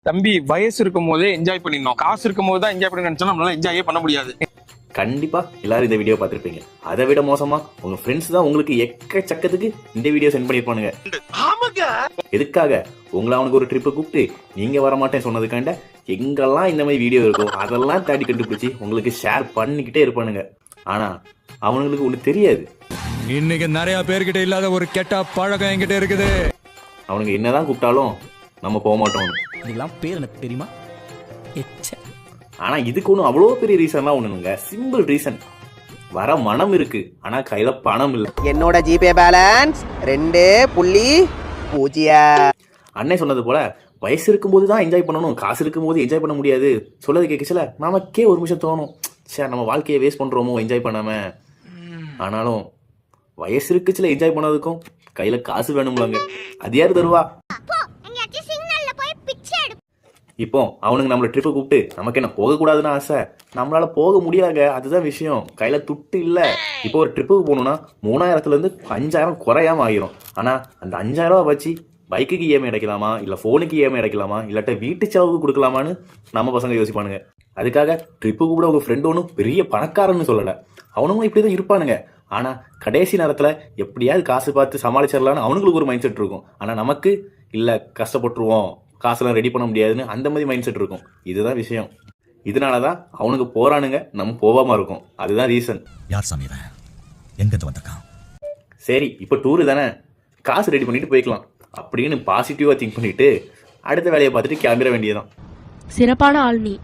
தம்பி வயசு இருக்கும் போதே என்ஜாய் பண்ணிடணும். காசு இருக்கும் போது தான் என்ஜாய் பண்ணி நினைச்சா நம்மளால என்ஜாயே பண்ண முடியாது. கண்டிப்பா எல்லாரும் இந்த வீடியோ பார்த்திருப்பீங்க. அதை விட மோசமா உங்க ஃப்ரெண்ட்ஸ் தான் உங்களுக்கு எக்கச்சக்கத்துக்கு இந்த வீடியோ சென்ட் பண்ணிருப்பானுங்க. எதுக்காக? உங்களை அவனுக்கு ஒரு ட்ரிப்பு கூப்பிட்டு நீங்க வரமாட்டேன்னு சொன்னதுக்காண்ட எங்கெல்லாம் இந்த மாதிரி வீடியோ இருக்கும் அதெல்லாம் தேடி கண்டுபிடிச்சி உங்களுக்கு ஷேர் பண்ணிக்கிட்டே இருப்பானுங்க. ஆனா அவனுங்களுக்கு ஒண்ணு தெரியாது, இன்னைக்கு நிறைய பேர்கிட்ட இல்லாத ஒரு கெட்ட பழக்கம் என்கிட்ட இருக்குது. அவனுங்க என்னதான் கூப்பிட்டாலும் நம்ம போக மாட்டோம். இதெல்லாம் பேர் எனக்கு தெரியுமா? ஆனா இதுக்கு ஒன்றும் அவ்வளோ பெரிய ரீசன்லாம் ஒண்ணுங்க. சிம்பிள் ரீசன், வர மனம் இருக்கு ஆனா கையில பணம் இல்லை. என்னோட ஜிபே பேலன்ஸ் 2.0. அண்ணே சொன்னது போல வயசு இருக்கும்போது தான் என்ஜாய் பண்ணணும், காசு இருக்கும்போது என்ஜாய் பண்ண முடியாது. சொல்லது கேட்கல நமக்கே ஒரு நிமிஷம் தோணும், சார் நம்ம வாழ்க்கையை வேஸ்ட் பண்றோமோ என்ஜாய் பண்ணாம. ஆனாலும் வயசு இருக்குச்சுல என்ஜாய் பண்ணதுக்கும் கையில காசு வேணும்லங்க. அது யாரு தருவா? இப்போ அவனுக்கு நம்மள ட்ரிப்பு கூப்பிட்டு நமக்கு என்ன போகக்கூடாதுன்னு ஆசை, நம்மளால போக முடியாதுங்க. அதுதான் விஷயம், கையில துட்டு இல்ல. இப்போ ஒரு ட்ரிப்புக்கு போகணும்னா 3000 இருந்து 5000 குறையாம ஆகிரும். ஆனா அந்த 5000 ரூபாய் வச்சு பைக்குக்கு இஎம்ஐ அடைக்கலாமா, இல்ல போனுக்கு இஎம்ஐ அடைக்கலாமா, இல்லாட்ட வீட்டு செலவுக்கு கொடுக்கலாமான்னு நம்ம பசங்க யோசிப்பானுங்க. அதுக்காக ட்ரிப்பு கூட உங்க ஃப்ரெண்டு ஒன்றும் பெரிய பணக்காரன்னு சொல்லல, அவனும் இப்படிதான் இருப்பானுங்க. ஆனா கடைசி நேரத்துல எப்படியாவது காசு பார்த்து சமாளிச்சிடலான்னு அவனுங்களுக்கு ஒரு மைண்ட் செட் இருக்கும். ஆனா நமக்கு இல்ல, கஷ்டப்பட்டுருவோம், காசுலாம் ரெடி பண்ண முடியாதுன்னு அந்த மாதிரி மைண்ட் செட் இருக்கும். இதுதான் விஷயம். இதனாலதான் அவனுக்கு போறானுங்க, நம்ம போகாம இருக்கும். அதுதான் ரீசன். யார் சாமி எங்க வந்திருக்கான்? சரி இப்போ டூரு தானே, காசு ரெடி பண்ணிட்டு போய்க்கலாம் அப்படின்னு பாசிட்டிவா திங்க் பண்ணிட்டு அடுத்த வேலையை பார்த்துட்டு கிளம்பிட வேண்டியதான். சிறப்பான ஆள் நீ.